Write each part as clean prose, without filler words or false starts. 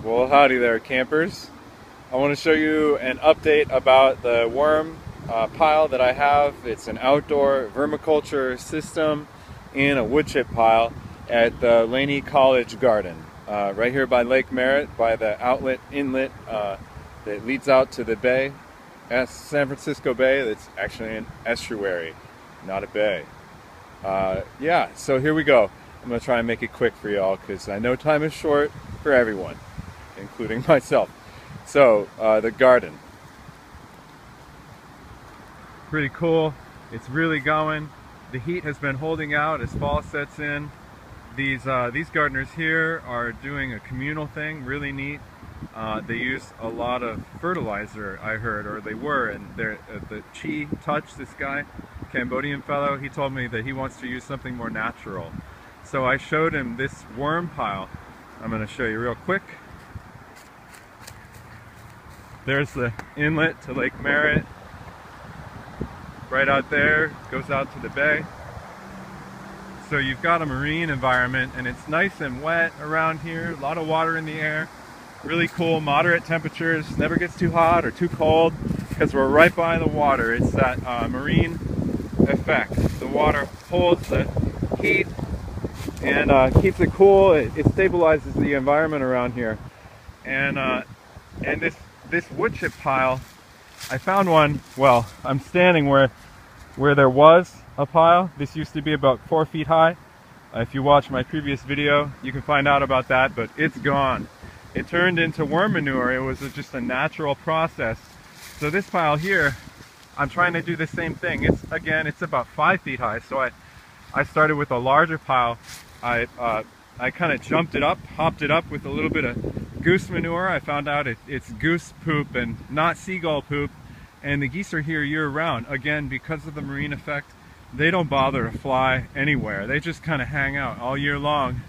Well, howdy there, campers. I want to show you an update about the worm pile that I have. It's an outdoor vermiculture system in a wood chip pile at the Laney College Garden, right here by Lake Merritt, by the inlet that leads out to the bay, San Francisco Bay. That's actually an estuary, not a bay. Yeah, so here we go. I'm going to try and make it quick for y'all because I know time is short for everyone, including myself. So, the garden. Pretty cool. It's really going. The heat has been holding out as fall sets in. These gardeners here are doing a communal thing, really neat. They use a lot of fertilizer, I heard, or they were, and the Chi Touch, this guy, Cambodian fellow, he told me that he wants to use something more natural. So I showed him this worm pile. I'm going to show you real quick. There's the inlet to Lake Merritt. Right out there, goes out to the bay. So you've got a marine environment and it's nice and wet around here, a lot of water in the air. Really cool, moderate temperatures, never gets too hot or too cold because we're right by the water. It's that marine effect. The water holds the heat and keeps it cool. It stabilizes the environment around here. And this wood chip pile, I found one, well, I'm standing where there was a pile. This used to be about 4 feet high. If you watch my previous video, you can find out about that, but it's gone. It turned into worm manure. It was just a natural process. So this pile here, I'm trying to do the same thing. It's about 5 feet high. So I started with a larger pile. I kind of jumped it up, hopped it up with a little bit of goose manure. I found out it's goose poop and not seagull poop. And the geese are here year round. Again, because of the marine effect, they don't bother to fly anywhere. They just kind of hang out all year long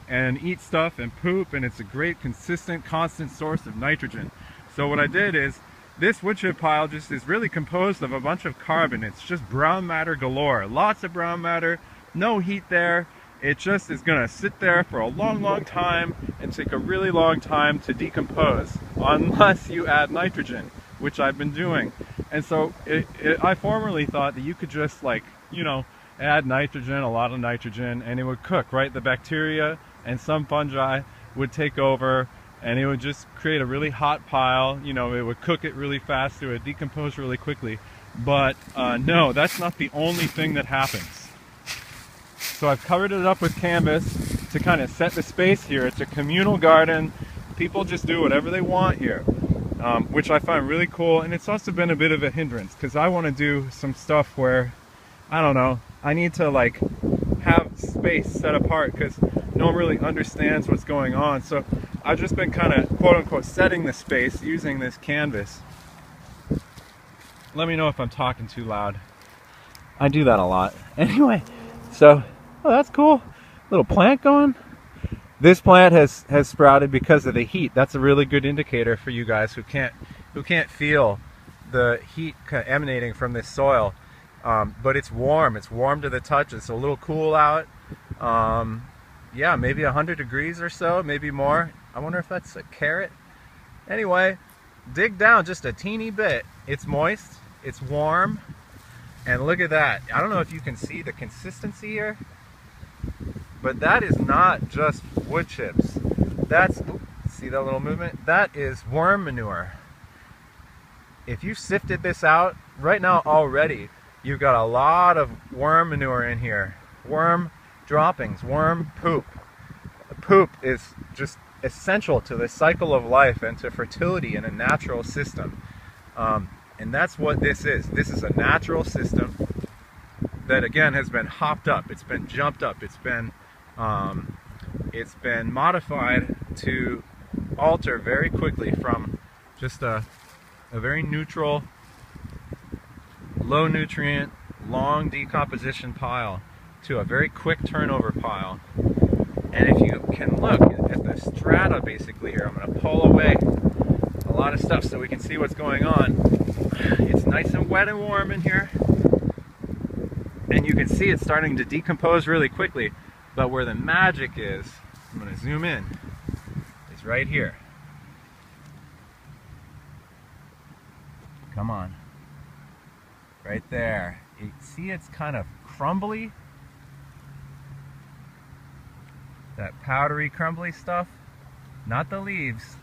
and eat stuff and poop, and it's a great, consistent, constant source of nitrogen. So what I did is, this wood chip pile just is really composed of a bunch of carbon. It's just brown matter galore. Lots of brown matter, no heat there. It just is gonna sit there for a long, long time and take a really long time to decompose, unless you add nitrogen, which I've been doing. And so I formerly thought that you could just, like, you know, add nitrogen, a lot of nitrogen, and it would cook, right? The bacteria and some fungi would take over and it would just create a really hot pile. You know, it would cook it really fast, it would decompose really quickly. But no, that's not the only thing that happens. So I've covered it up with canvas to kind of set the space here. It's a communal garden. People just do whatever they want here, which I find really cool. And it's also been a bit of a hindrance because I want to do some stuff where, I don't know, I need to like have space set apart because no one really understands what's going on. So I've just been kind of quote unquote setting the space using this canvas. Let me know if I'm talking too loud. I do that a lot. Anyway, so, oh, that's cool. Little plant going. This plant has sprouted because of the heat. That's a really good indicator for you guys who can't feel the heat emanating from this soil. But it's warm. It's warm to the touch. It's a little cool out. Yeah, maybe 100 degrees or so, maybe more. I wonder if that's a carrot. Anyway, dig down just a teeny bit. It's moist. It's warm. And look at that. I don't know if you can see the consistency here, but that is not just wood chips. That's, see that little movement? That is worm manure. If you sifted this out right now already, you've got a lot of worm manure in here. Worm droppings, worm poop. Poop is just essential to the cycle of life and to fertility in a natural system. And that's what this is. This is a natural system that, again, has been hopped up. It's been jumped up. It's been modified to alter very quickly from just a very neutral, low nutrient, long decomposition pile to a very quick turnover pile. And if you can look at the strata basically here, I'm going to pull away a lot of stuff so we can see what's going on. It's nice and wet and warm in here. And you can see it's starting to decompose really quickly. But where the magic is, I'm going to zoom in, is right here. Come on. Right there. You see it's kind of crumbly? That powdery, crumbly stuff? Not the leaves.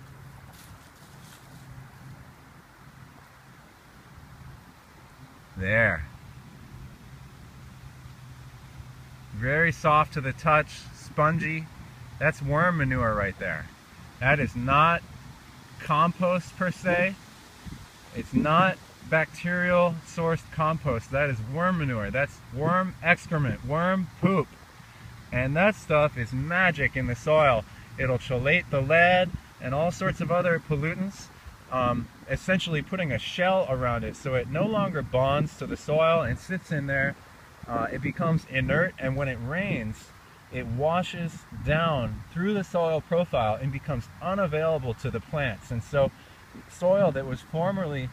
There. Very soft to the touch, spongy. That's worm manure right there. That is not compost per se. It's not bacterial sourced compost. That is worm manure. That's worm excrement, worm poop. And that stuff is magic in the soil. It'll chelate the lead and all sorts of other pollutants, essentially putting a shell around it so it no longer bonds to the soil and sits in there. It becomes inert, and when it rains, it washes down through the soil profile and becomes unavailable to the plants. And so soil that was formerly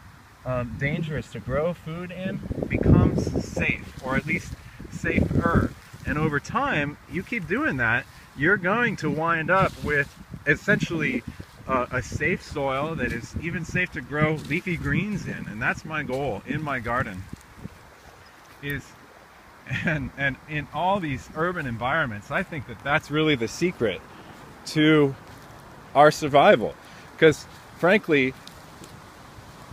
dangerous to grow food in becomes safe, or at least safer. And over time, you keep doing that, you're going to wind up with essentially a safe soil that is even safe to grow leafy greens in. And that's my goal in my garden. And in all these urban environments, I think that that's really the secret to our survival. Because frankly,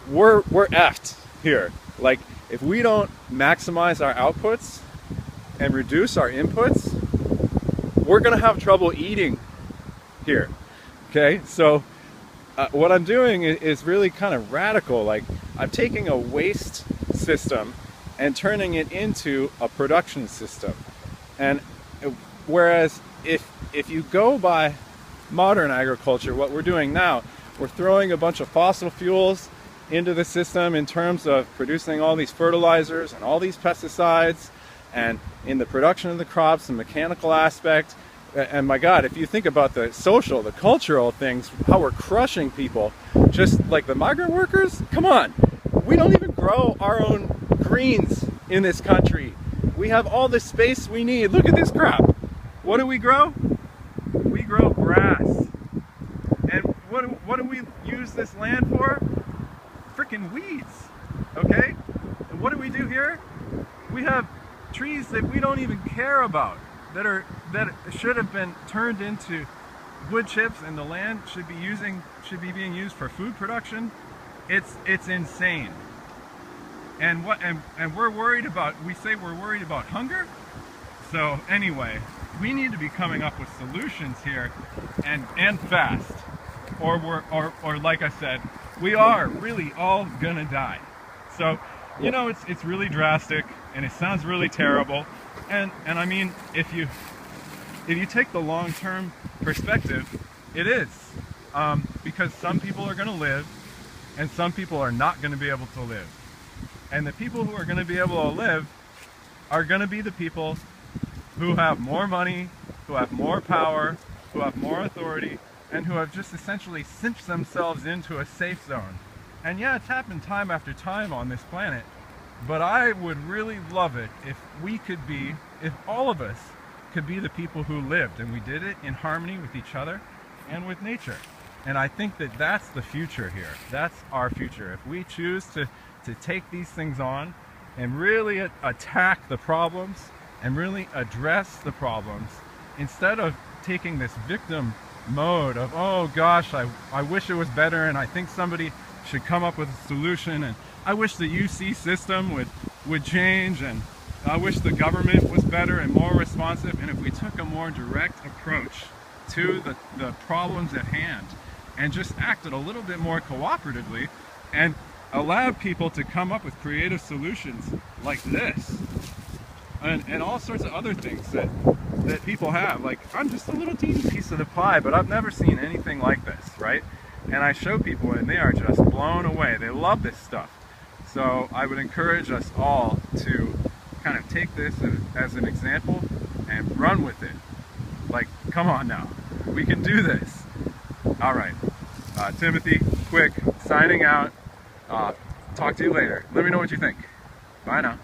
we're effed here. Like, if we don't maximize our outputs and reduce our inputs, we're gonna have trouble eating here. Okay, so what I'm doing is really kind of radical. Like, I'm taking a waste system and turning it into a production system. And whereas if you go by modern agriculture, what we're doing now, we're throwing a bunch of fossil fuels into the system in terms of producing all these fertilizers and all these pesticides, and in the production of the crops, the mechanical aspect. And my God, if you think about the social, the cultural things, how we're crushing people, just like the migrant workers, come on. We don't even grow our own greens in this country. We have all the space we need. Look at this crap. What do we grow? We grow grass. And what do we use this land for? Freaking weeds, okay? And what do we do here? We have trees that we don't even care about, that should have been turned into wood chips, and the land should be being used for food production. It's insane. And we're worried about, we say we're worried about hunger. So anyway, we need to be coming up with solutions here, and fast, or like I said, we are really all gonna die. So, you know, it's really drastic, and it sounds really terrible, and I mean, if you take the long-term perspective, it is, because some people are gonna live, and some people are not gonna be able to live. And the people who are going to be able to live are going to be the people who have more money, who have more power, who have more authority, and who have just essentially cinched themselves into a safe zone. And yeah, it's happened time after time on this planet, but I would really love it if all of us could be the people who lived, and we did it in harmony with each other and with nature. And I think that that's the future here. That's our future. If we choose to take these things on and really attack the problems and really address the problems, instead of taking this victim mode of, oh gosh, I wish it was better, and I think somebody should come up with a solution, and I wish the UC system would change, and I wish the government was better and more responsive. And if we took a more direct approach to the problems at hand and just acted a little bit more cooperatively and allowed people to come up with creative solutions like this, and all sorts of other things that people have. Like, I'm just a little teeny piece of the pie, but I've never seen anything like this, right? And I show people, and they are just blown away. They love this stuff. So I would encourage us all to kind of take this as an example and run with it. Like, come on now, we can do this. All right, Timothy Quick signing out. Talk to you later. Let me know what you think. Bye now.